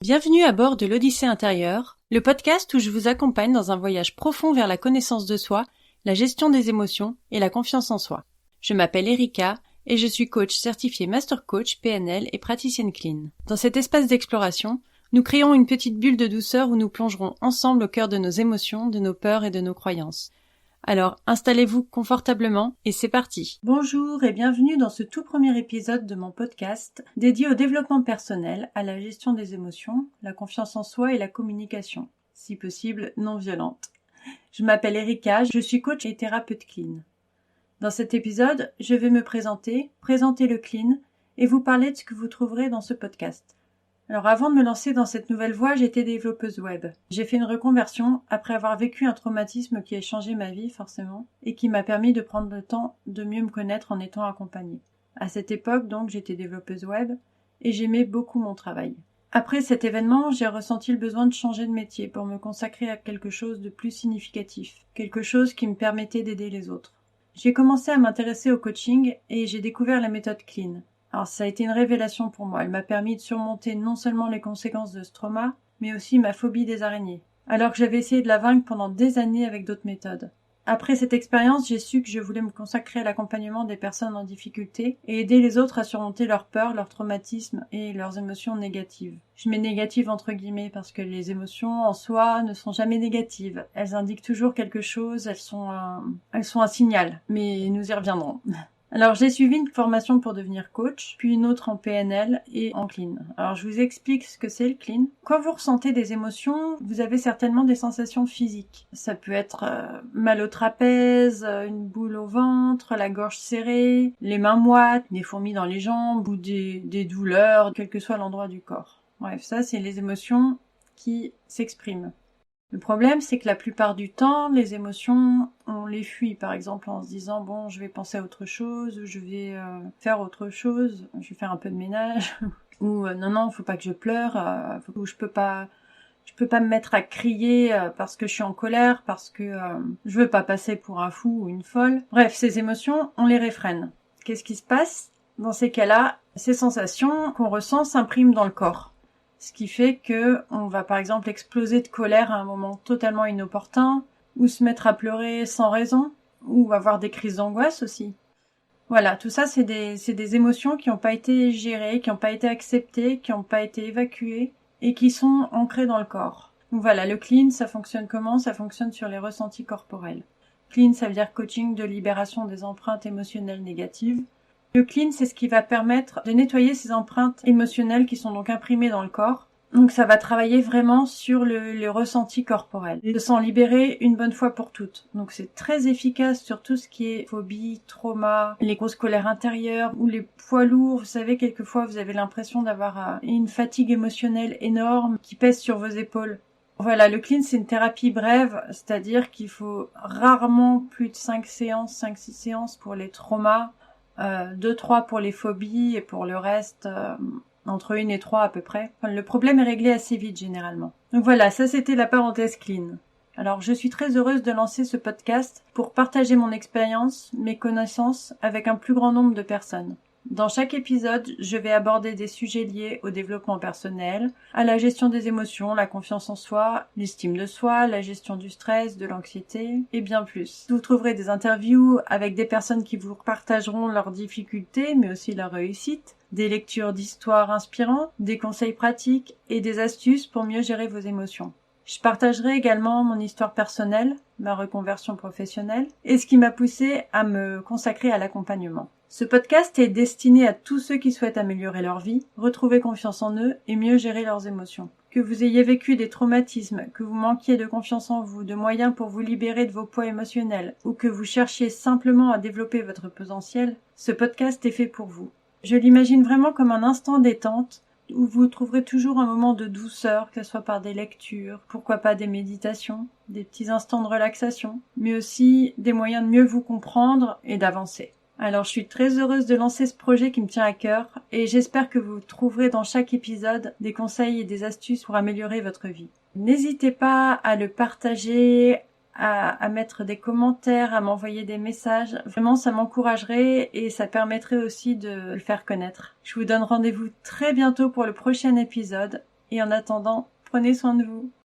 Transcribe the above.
Bienvenue à bord de l'Odyssée intérieure, le podcast où je vous accompagne dans un voyage profond vers la connaissance de soi, la gestion des émotions et la confiance en soi. Je m'appelle Erika et je suis coach certifiée Master Coach PNL et praticienne clean. Dans cet espace d'exploration, nous créons une petite bulle de douceur où nous plongerons ensemble au cœur de nos émotions, de nos peurs et de nos croyances. Alors, installez-vous confortablement et c'est parti. Bonjour et bienvenue dans ce tout premier épisode de mon podcast dédié au développement personnel, à la gestion des émotions, la confiance en soi et la communication, si possible non violente. Je m'appelle Erika, je suis coach et thérapeute clean. Dans cet épisode, je vais me présenter le clean et vous parler de ce que vous trouverez dans ce podcast. Alors avant de me lancer dans cette nouvelle voie, j'étais développeuse web. J'ai fait une reconversion après avoir vécu un traumatisme qui a changé ma vie forcément et qui m'a permis de prendre le temps de mieux me connaître en étant accompagnée. À cette époque donc j'étais développeuse web et j'aimais beaucoup mon travail. Après cet événement, j'ai ressenti le besoin de changer de métier pour me consacrer à quelque chose de plus significatif, quelque chose qui me permettait d'aider les autres. J'ai commencé à m'intéresser au coaching et j'ai découvert la méthode clean. Alors ça a été une révélation pour moi, elle m'a permis de surmonter non seulement les conséquences de ce trauma, mais aussi ma phobie des araignées, alors que j'avais essayé de la vaincre pendant des années avec d'autres méthodes. Après cette expérience, j'ai su que je voulais me consacrer à l'accompagnement des personnes en difficulté et aider les autres à surmonter leurs peurs, leurs traumatismes et leurs émotions négatives. Je mets négatives entre guillemets parce que les émotions en soi ne sont jamais négatives. Elles indiquent toujours quelque chose, elles sont un signal, mais nous y reviendrons. Alors j'ai suivi une formation pour devenir coach, puis une autre en PNL et en clean. Alors je vous explique ce que c'est le clean. Quand vous ressentez des émotions, vous avez certainement des sensations physiques. Ça peut être mal au trapèze, une boule au ventre, la gorge serrée, les mains moites, des fourmis dans les jambes ou des douleurs, quel que soit l'endroit du corps. Bref, ça c'est les émotions qui s'expriment. Le problème, c'est que la plupart du temps, les émotions, on les fuit, par exemple, en se disant, bon, je vais penser à autre chose, ou je vais faire autre chose, je vais faire un peu de ménage, ou non, faut pas que je pleure, ou je peux pas me mettre à crier parce que je suis en colère, parce que je veux pas passer pour un fou ou une folle. Bref, ces émotions, on les réfrène. Qu'est-ce qui se passe? Dans ces cas-là, ces sensations qu'on ressent s'impriment dans le corps. Ce qui fait que on va par exemple exploser de colère à un moment totalement inopportun, ou se mettre à pleurer sans raison, ou avoir des crises d'angoisse aussi. Voilà, tout ça c'est des émotions qui n'ont pas été gérées, qui n'ont pas été acceptées, qui n'ont pas été évacuées, et qui sont ancrées dans le corps. Donc voilà, le clean, ça fonctionne comment? Ça fonctionne sur les ressentis corporels. Clean, ça veut dire coaching de libération des empreintes émotionnelles négatives. Le clean, c'est ce qui va permettre de nettoyer ces empreintes émotionnelles qui sont donc imprimées dans le corps. Donc ça va travailler vraiment sur le ressenti corporel, de s'en libérer une bonne fois pour toutes. Donc c'est très efficace sur tout ce qui est phobie, trauma, les grosses colères intérieures ou les poids lourds. Vous savez, quelquefois vous avez l'impression d'avoir une fatigue émotionnelle énorme qui pèse sur vos épaules. Voilà, le clean, c'est une thérapie brève, c'est-à-dire qu'il faut rarement plus de 5-6 séances pour les traumas, 2-3 pour les phobies et pour le reste, entre 1 et 3 à peu près. Enfin, le problème est réglé assez vite généralement. Donc voilà, ça c'était la parenthèse clean. Alors je suis très heureuse de lancer ce podcast pour partager mon expérience, mes connaissances avec un plus grand nombre de personnes. Dans chaque épisode, je vais aborder des sujets liés au développement personnel, à la gestion des émotions, la confiance en soi, l'estime de soi, la gestion du stress, de l'anxiété et bien plus. Vous trouverez des interviews avec des personnes qui vous partageront leurs difficultés mais aussi leurs réussites, des lectures d'histoires inspirantes, des conseils pratiques et des astuces pour mieux gérer vos émotions. Je partagerai également mon histoire personnelle, ma reconversion professionnelle et ce qui m'a poussée à me consacrer à l'accompagnement. Ce podcast est destiné à tous ceux qui souhaitent améliorer leur vie, retrouver confiance en eux et mieux gérer leurs émotions. Que vous ayez vécu des traumatismes, que vous manquiez de confiance en vous, de moyens pour vous libérer de vos poids émotionnels, ou que vous cherchiez simplement à développer votre potentiel, ce podcast est fait pour vous. Je l'imagine vraiment comme un instant détente, où vous trouverez toujours un moment de douceur, que ce soit par des lectures, pourquoi pas des méditations, des petits instants de relaxation, mais aussi des moyens de mieux vous comprendre et d'avancer. Alors je suis très heureuse de lancer ce projet qui me tient à cœur et j'espère que vous trouverez dans chaque épisode des conseils et des astuces pour améliorer votre vie. N'hésitez pas à le partager, à mettre des commentaires, à m'envoyer des messages. Vraiment, ça m'encouragerait et ça permettrait aussi de le faire connaître. Je vous donne rendez-vous très bientôt pour le prochain épisode Et en attendant, prenez soin de vous.